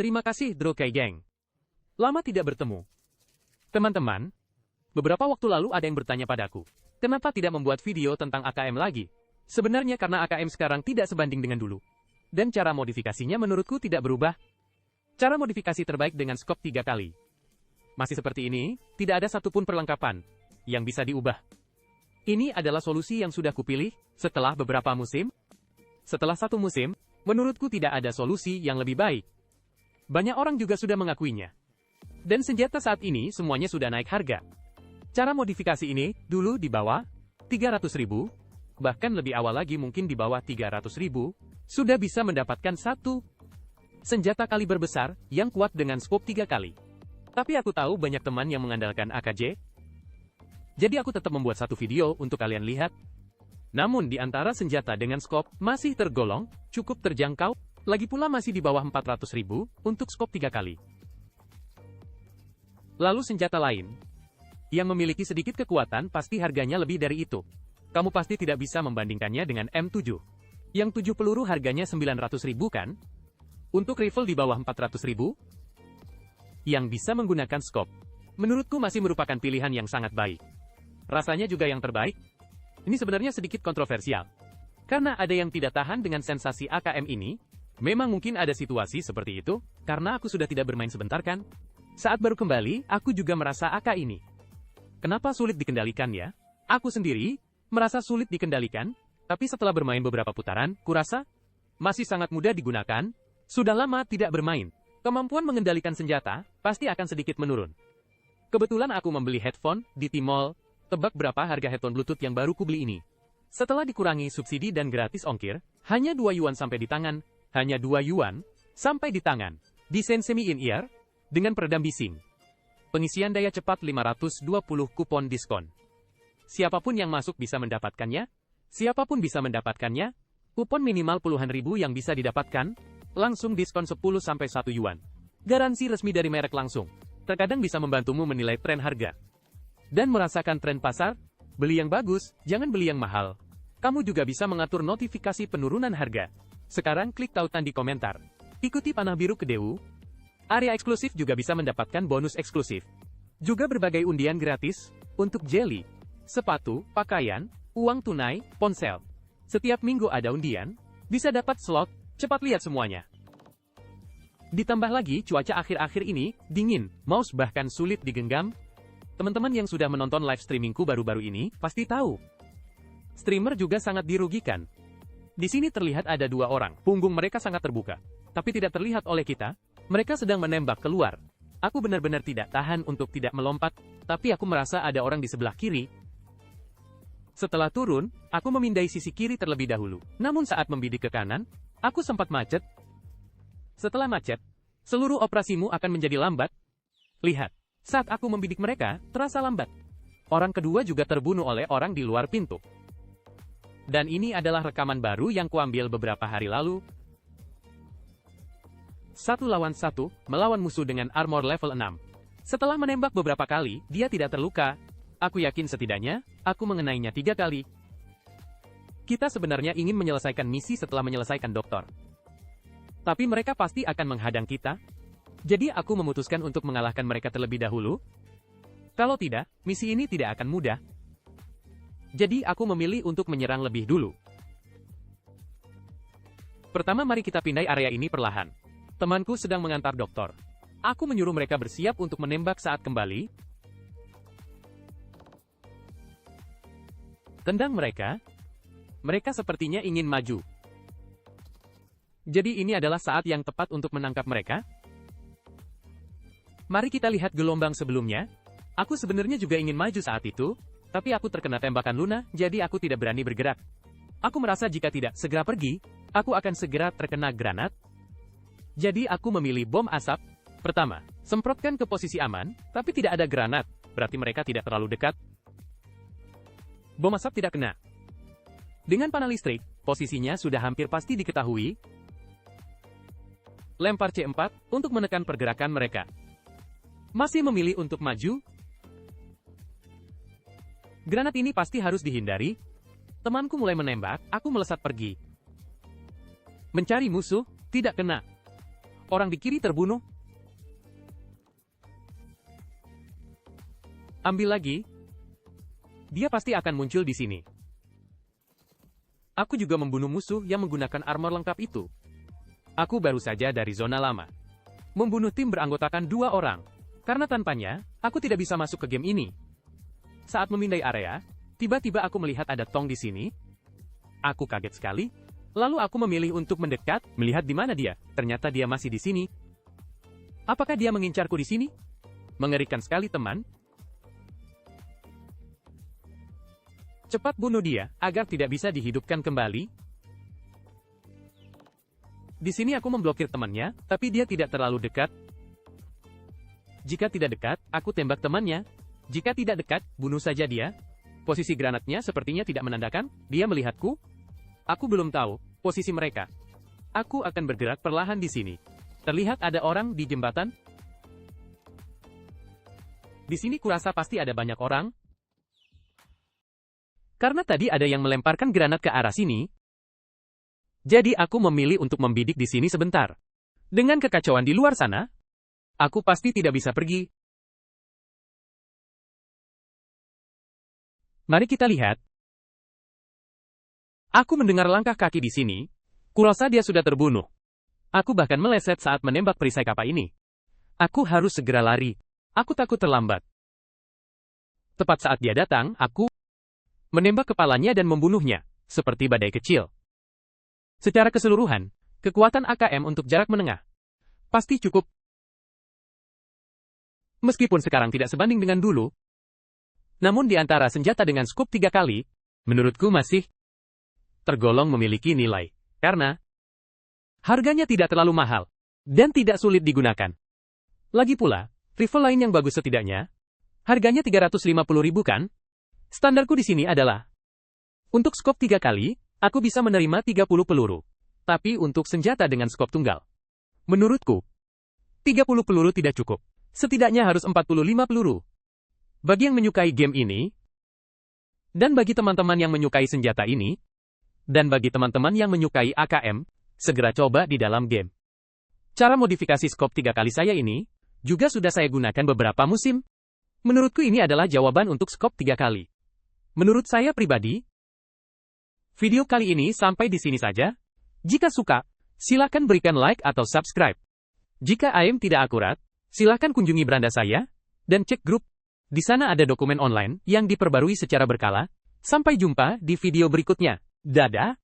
Terima kasih Drokai Gang. Lama tidak bertemu. Teman-teman, beberapa waktu lalu ada yang bertanya padaku, kenapa tidak membuat video tentang AKM lagi? Sebenarnya karena AKM sekarang tidak sebanding dengan dulu. Dan cara modifikasinya menurutku tidak berubah. Cara modifikasi terbaik dengan skop 3 kali. Masih seperti ini, tidak ada satupun perlengkapan yang bisa diubah. Ini adalah solusi yang sudah kupilih setelah beberapa musim. Setelah 1 musim, menurutku tidak ada solusi yang lebih baik. Banyak orang juga sudah mengakuinya. Dan senjata saat ini semuanya sudah naik harga. Cara modifikasi ini dulu di bawah 300.000, bahkan lebih awal lagi mungkin di bawah 300.000, sudah bisa mendapatkan satu senjata kaliber besar yang kuat dengan skop 3 kali. Tapi aku tahu banyak teman yang mengandalkan AKJ. Jadi aku tetap membuat satu video untuk kalian lihat. Namun di antara senjata dengan skop masih tergolong cukup terjangkau, lagi pula masih di bawah 400.000 untuk skop 3 kali. Lalu senjata lain yang memiliki sedikit kekuatan pasti harganya lebih dari itu. Kamu pasti tidak bisa membandingkannya dengan M7. Yang 7 peluru harganya 900.000 kan? Untuk rifle di bawah 400.000 yang bisa menggunakan skop, menurutku masih merupakan pilihan yang sangat baik. Rasanya juga yang terbaik. Ini sebenarnya sedikit kontroversial. Karena ada yang tidak tahan dengan sensasi AKM ini. Memang mungkin ada situasi seperti itu, karena aku sudah tidak bermain sebentar kan? Saat baru kembali, aku juga merasa AK ini. Kenapa sulit dikendalikan ya? Aku sendiri merasa sulit dikendalikan, tapi setelah bermain beberapa putaran, kurasa masih sangat mudah digunakan. Sudah lama tidak bermain. Kemampuan mengendalikan senjata pasti akan sedikit menurun. Kebetulan aku membeli headphone di Tmall. Tebak berapa harga headphone Bluetooth yang baru kubeli ini? Setelah dikurangi subsidi dan gratis ongkir, hanya 2 yuan sampai di tangan. Hanya 2 yuan sampai di tangan. Desain semi-in-ear dengan peredam bising. Pengisian daya cepat 520 kupon diskon. Siapapun yang masuk bisa mendapatkannya. Siapapun bisa mendapatkannya. Kupon minimal puluhan ribu yang bisa didapatkan. Langsung diskon 10-1 yuan. Garansi resmi dari merek langsung. Terkadang bisa membantumu menilai tren harga. Dan merasakan tren pasar. Beli yang bagus, jangan beli yang mahal. Kamu juga bisa mengatur notifikasi penurunan harga. Sekarang klik tautan di komentar. Ikuti panah biru Kedeu. Area eksklusif juga bisa mendapatkan bonus eksklusif. Juga berbagai undian gratis untuk jelly, sepatu, pakaian, uang tunai, ponsel. Setiap minggu ada undian, bisa dapat slot, cepat lihat semuanya. Ditambah lagi cuaca akhir-akhir ini dingin, mouse bahkan sulit digenggam. Teman-teman yang sudah menonton live streamingku baru-baru ini pasti tahu. Streamer juga sangat dirugikan. Di sini terlihat ada 2 orang, punggung mereka sangat terbuka. Tapi tidak terlihat oleh kita, mereka sedang menembak keluar. Aku benar-benar tidak tahan untuk tidak melompat, tapi aku merasa ada orang di sebelah kiri. Setelah turun, aku memindai sisi kiri terlebih dahulu. Namun saat membidik ke kanan, aku sempat macet. Setelah macet, seluruh operasimu akan menjadi lambat. Lihat, saat aku membidik mereka, terasa lambat. Orang kedua juga terbunuh oleh orang di luar pintu. Dan ini adalah rekaman baru yang kuambil beberapa hari lalu. 1 lawan 1, melawan musuh dengan armor level 6. Setelah menembak beberapa kali, dia tidak terluka. Aku yakin setidaknya, aku mengenainya 3 kali. Kita sebenarnya ingin menyelesaikan misi setelah menyelesaikan dokter. Tapi mereka pasti akan menghadang kita. Jadi aku memutuskan untuk mengalahkan mereka terlebih dahulu. Kalau tidak, misi ini tidak akan mudah. Jadi aku memilih untuk menyerang lebih dulu. Pertama mari kita pindai area ini perlahan. Temanku sedang mengantar dokter. Aku menyuruh mereka bersiap untuk menembak saat kembali. Tendang mereka. Mereka sepertinya ingin maju. Jadi ini adalah saat yang tepat untuk menangkap mereka. Mari kita lihat gelombang sebelumnya. Aku sebenarnya juga ingin maju saat itu, tapi aku terkena tembakan Luna, jadi aku tidak berani bergerak. Aku merasa jika tidak segera pergi, aku akan segera terkena granat. Jadi aku memilih bom asap. Pertama, semprotkan ke posisi aman, tapi tidak ada granat, berarti mereka tidak terlalu dekat. Bom asap tidak kena. Dengan panah listrik, posisinya sudah hampir pasti diketahui. Lempar C4 untuk menekan pergerakan mereka. Masih memilih untuk maju. Granat ini pasti harus dihindari. Temanku mulai menembak, aku melesat pergi. Mencari musuh, tidak kena. Orang di kiri terbunuh. Ambil lagi. Dia pasti akan muncul di sini. Aku juga membunuh musuh yang menggunakan armor lengkap itu. Aku baru saja dari zona lama. Membunuh tim beranggotakan 2 orang. Karena tanpanya, aku tidak bisa masuk ke game ini. Saat memindai area, tiba-tiba aku melihat ada Tong di sini. Aku kaget sekali. Lalu aku memilih untuk mendekat, melihat di mana dia. Ternyata dia masih di sini. Apakah dia mengincarku di sini? Mengerikan sekali, teman. Cepat bunuh dia, agar tidak bisa dihidupkan kembali. Di sini aku memblokir temannya, tapi dia tidak terlalu dekat. Jika tidak dekat, aku tembak temannya. Jika tidak dekat, bunuh saja dia. Posisi granatnya sepertinya tidak menandakan, dia melihatku. Aku belum tahu posisi mereka. Aku akan bergerak perlahan di sini. Terlihat ada orang di jembatan. Di sini kurasa pasti ada banyak orang. Karena tadi ada yang melemparkan granat ke arah sini, jadi aku memilih untuk membidik di sini sebentar. Dengan kekacauan di luar sana, aku pasti tidak bisa pergi. Mari kita lihat. Aku mendengar langkah kaki di sini. Kurasa dia sudah terbunuh. Aku bahkan meleset saat menembak perisai kapal ini. Aku harus segera lari. Aku takut terlambat. Tepat saat dia datang, aku menembak kepalanya dan membunuhnya, seperti badai kecil. Secara keseluruhan, kekuatan AKM untuk jarak menengah pasti cukup. Meskipun sekarang tidak sebanding dengan dulu, namun di antara senjata dengan skop 3 kali, menurutku masih tergolong memiliki nilai, karena harganya tidak terlalu mahal, dan tidak sulit digunakan. Lagi pula, rifle lain yang bagus setidaknya, harganya 350.000 kan? Standarku di sini adalah, untuk skop 3 kali, aku bisa menerima 30 peluru. Tapi untuk senjata dengan skop tunggal, menurutku, 30 peluru tidak cukup. Setidaknya harus 45 peluru. Bagi yang menyukai game ini, dan bagi teman-teman yang menyukai senjata ini, dan bagi teman-teman yang menyukai AKM, segera coba di dalam game. Cara modifikasi skop 3 kali saya ini, juga sudah saya gunakan beberapa musim. Menurutku ini adalah jawaban untuk skop 3 kali. Menurut saya pribadi, video kali ini sampai di sini saja. Jika suka, silakan berikan like atau subscribe. Jika AIM tidak akurat, silakan kunjungi beranda saya, dan cek grup. Di sana ada dokumen online yang diperbarui secara berkala. Sampai jumpa di video berikutnya. Dadah!